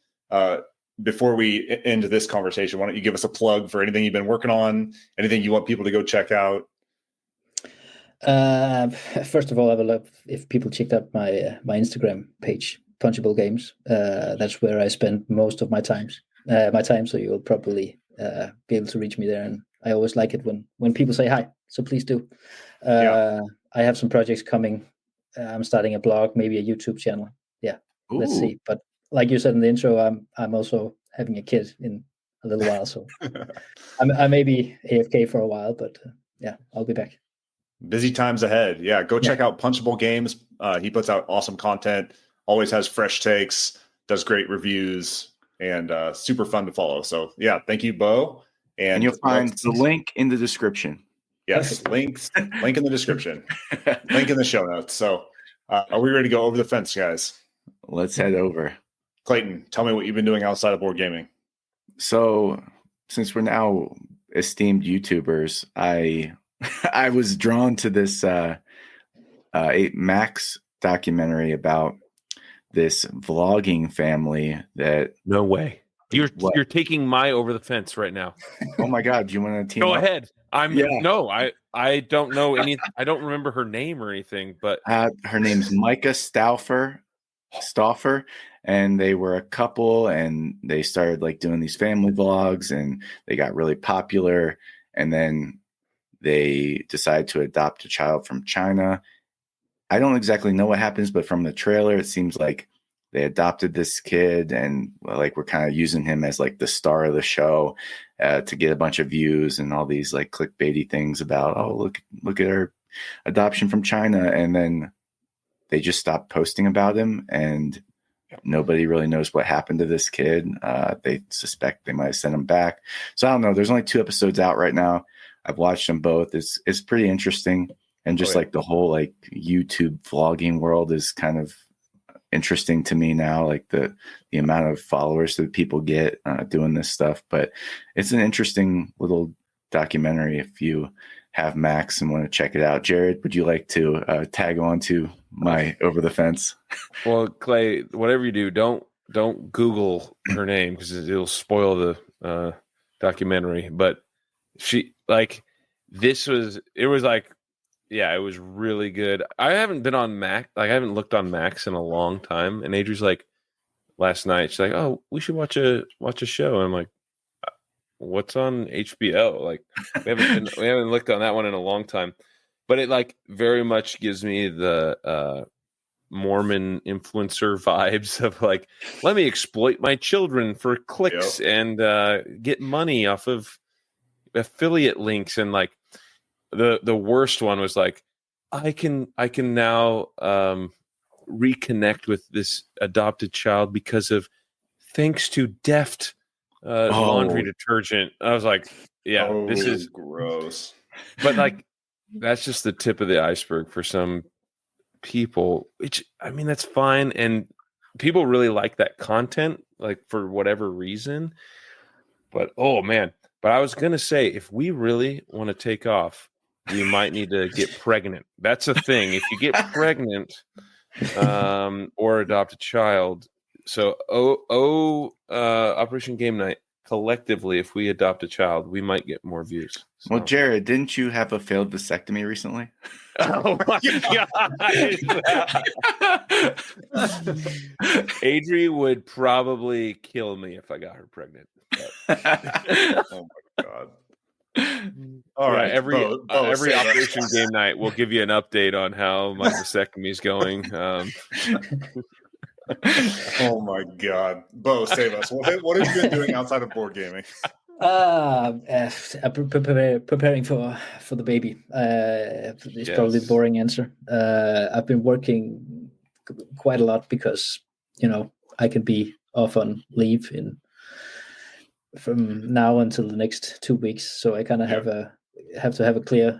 before we end this conversation, why don't you give us a plug for anything you've been working on, anything you want people to go check out? First of all, I would love if people checked out my Instagram page, PunchableGames. That's where I spend most of my time. So you'll probably be able to reach me there, and I always like it when people say hi. So please do. I have some projects coming. I'm starting a blog, maybe a YouTube channel. Yeah, let's see. But like you said in the intro, I'm also having a kid in a little while, so I may be AFK for a while, but I'll be back. Busy times ahead. Yeah, go check out PunchableGames. He puts out awesome content, always has fresh takes, does great reviews, and super fun to follow. So yeah, thank you, Bo. And you'll find the link in the description. Yes, link in the description. Link in the show notes. So are we ready to go over the fence, guys? Let's head over. Clayton, tell me what you've been doing outside of board gaming. So since we're now esteemed YouTubers, I was drawn to this Max documentary about this vlogging family that. No way. You're taking my Over the Fence right now. Oh my God. Do you want to team Go up? ahead. I don't know anything. I don't remember her name or anything, but her name's Micah Stauffer, and they were a couple, and they started like doing these family vlogs, and they got really popular, and then they decide to adopt a child from China. I don't exactly know what happens, but from the trailer, it seems like they adopted this kid and like we're kind of using him as like the star of the show to get a bunch of views and all these like clickbaity things about, oh, look at our adoption from China. And then they just stopped posting about him and nobody really knows what happened to this kid. They suspect they might have sent him back. So I don't know. There's only 2 episodes out right now. I've watched them both. It's pretty interesting. And just like the whole like YouTube vlogging world is kind of interesting to me now, like the amount of followers that people get doing this stuff. But it's an interesting little documentary if you have Max and want to check it out. Jared, would you like to tag on to my over the fence? Well, Clay, whatever you do, don't Google her name because it'll spoil the documentary. But she it was really good. I haven't been on Mac, I haven't looked on Max in a long time. And Adri's like, last night, she's like, "Oh, we should watch a show." And I'm like, "What's on HBO?" Like, we haven't looked on that one in a long time. But it like very much gives me the Mormon influencer vibes of like, let me exploit my children for clicks and get money off of affiliate links. And like the worst one was like, I can now reconnect with this adopted child because of thanks to Deft laundry detergent. I was like, this is gross. But like, that's just the tip of the iceberg for some people, which I mean, that's fine. And people really like that content, like for whatever reason. But oh man, but I was going to say, if we really want to take off, we might need to get pregnant. That's a thing. If you get pregnant or adopt a child. So Operation Game Night, collectively, if we adopt a child, we might get more views. So. Well, Jared, didn't you have a failed vasectomy recently? Oh my God. Adri would probably kill me if I got her pregnant. Oh my God. All right. Every Operation Game Night, we'll give you an update on how my vasectomy is going. Oh my God, Bo, save us! What have you been doing outside of board gaming? Preparing for the baby. It's probably the boring answer. I've been working quite a lot because I can be off on leave from now until the next 2 weeks. So I kind of have to have a clear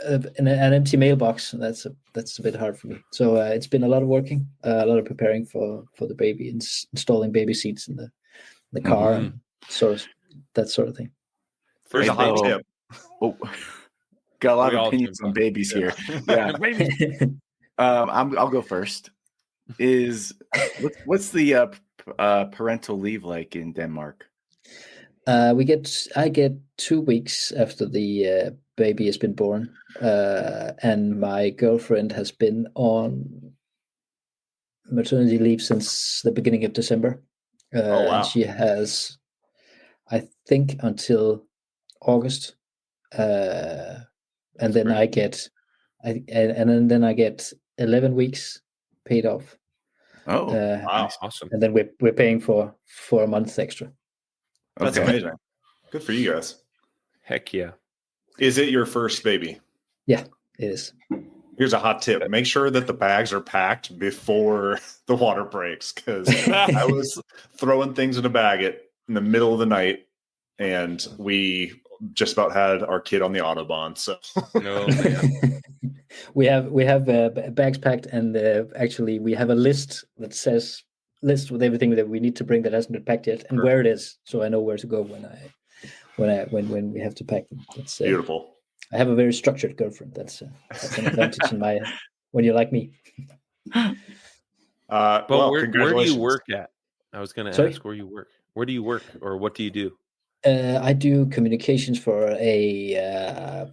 an empty mailbox. That's a bit hard for me. So it's been a lot of working, a lot of preparing for the baby, installing baby seats in the car, and that sort of thing. Here's a hot tip. Oh, got a lot of opinions on babies here. Yeah, I'll go first. What's the parental leave like in Denmark? I get 2 weeks after the baby has been born, and my girlfriend has been on maternity leave since the beginning of December. And she has, I think, until August, and then I get 11 weeks paid off. Oh, wow, awesome! And then we're paying for a month extra. That's amazing. Good for you guys. Heck yeah. Is it your first baby? Yeah, it is. Here's a hot tip. Make sure that the bags are packed before the water breaks, because I was throwing things in a bag in the middle of the night, and we just about had our kid on the Autobahn. So no, man. we have bags packed, and actually we have a list that says with everything that we need to bring that hasn't been packed yet, and where it is, so I know where to go when we have to pack them. That's beautiful. I have a very structured girlfriend. That's an advantage when you're like me. But where do you work at? I was going to ask where you work. Where do you work, or what do you do? I do communications for a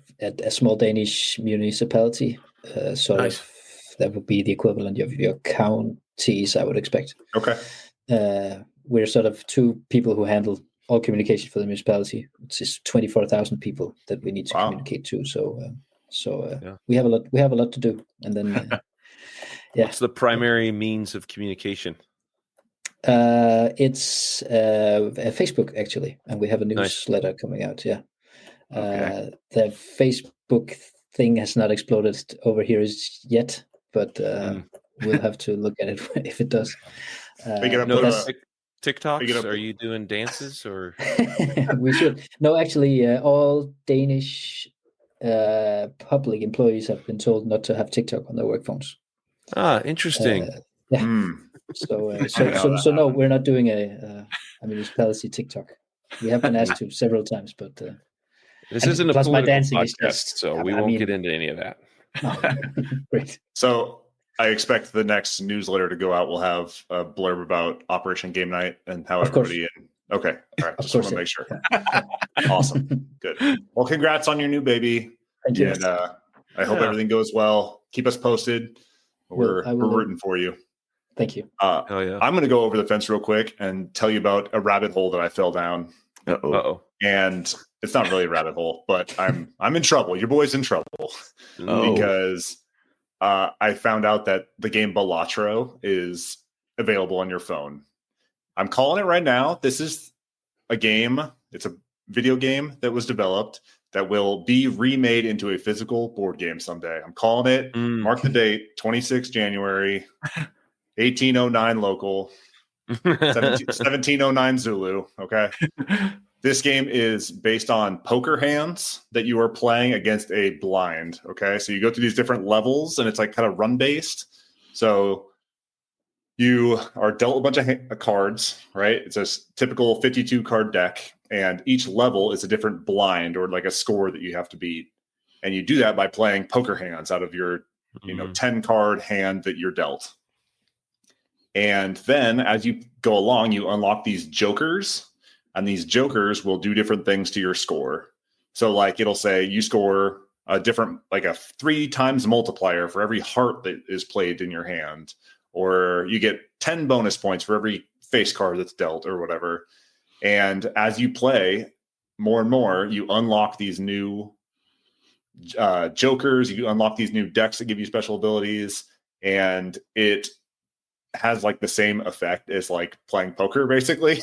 small Danish municipality. Nice. That would be the equivalent of your counties, I would expect. Okay. We're sort of two people who handle all communication for the municipality. It's just 24,000 people that we need to Wow. communicate to. So we have a lot. We have a lot to do. And then, What's the primary means of communication? It's Facebook actually, and we have a newsletter coming out. Yeah, Okay. the Facebook thing has not exploded over here yet, but we'll have to look at it if it does. TikToks? Are you doing dances or? We should. No, actually, all Danish public employees have been told not to have TikTok on their work phones. Ah, interesting. Yeah. So no, we're not doing a municipality TikTok. We have been asked to several times, but this isn't a political dancing podcast, so we won't get into any of that. No. Great. So I expect the next newsletter to go out will have a blurb about Operation Game Night and how everybody. Okay, all right. Just want to make sure. Yeah. Awesome, good. Well, congrats on your new baby. Thank you. And I hope everything goes well. Keep us posted. We're rooting for you. Thank you. I'm going to go over the fence real quick and tell you about a rabbit hole that I fell down. Uh-oh. And it's not really a rabbit hole, but I'm in trouble. Your boy's in trouble because I found out that the game Balatro is available on your phone. I'm calling it right now. This is a game. It's a video game that was developed that will be remade into a physical board game someday. I'm calling it. Mark the date, 26 January, 1809 local, 1709 Zulu. Okay. This game is based on poker hands that you are playing against a blind. Okay. So you go through these different levels and it's like kind of run based. So you are dealt a bunch of cards, right? It's a typical 52 card deck, and each level is a different blind or like a score that you have to beat. And you do that by playing poker hands out of your, 10 card hand that you're dealt. And then as you go along, you unlock these jokers, and these jokers will do different things to your score. So like it'll say you score a different, like a 3 times multiplier for every heart that is played in your hand, or you get 10 bonus points for every face card that's dealt or whatever. And as you play more and more, you unlock these new jokers, you unlock these new decks that give you special abilities, and it has like the same effect as like playing poker basically.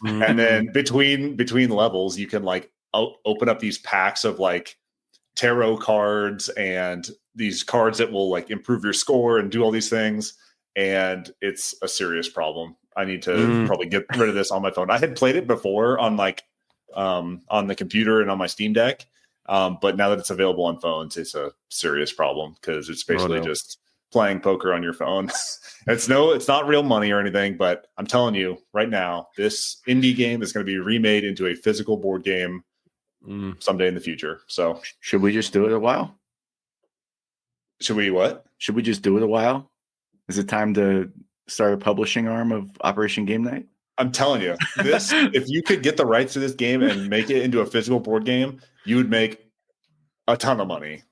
And then between levels you can like open up these packs of like tarot cards and these cards that will like improve your score and do all these things. And it's a serious problem. I need to probably get rid of this on my phone. I had played it before on like on the computer and on my Steam Deck, but now that it's available on phones, it's a serious problem because it's basically just playing poker on your phone. It's not real money or anything, but I'm telling you right now, this indie game is going to be remade into a physical board game someday in the future. So should we just do it a while? Should we what? Should we just do it a while? Is it time to start a publishing arm of Operation Game Night? I'm telling you, this if you could get the rights to this game and make it into a physical board game, you would make a ton of money.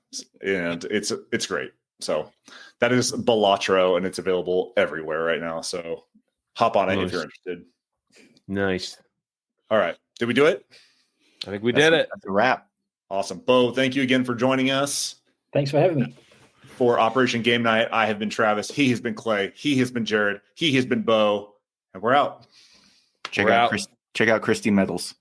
And it's great. So that is Balatro, and it's available everywhere right now. So hop on it if you're interested. Nice. All right. Did we do it? I think we did it. That's a wrap. Awesome. Bo, thank you again for joining us. Thanks for having me. For Operation Game Night, I have been Travis. He has been Clay. He has been Jared. He has been Bo. And we're out. Check out Christy Medals.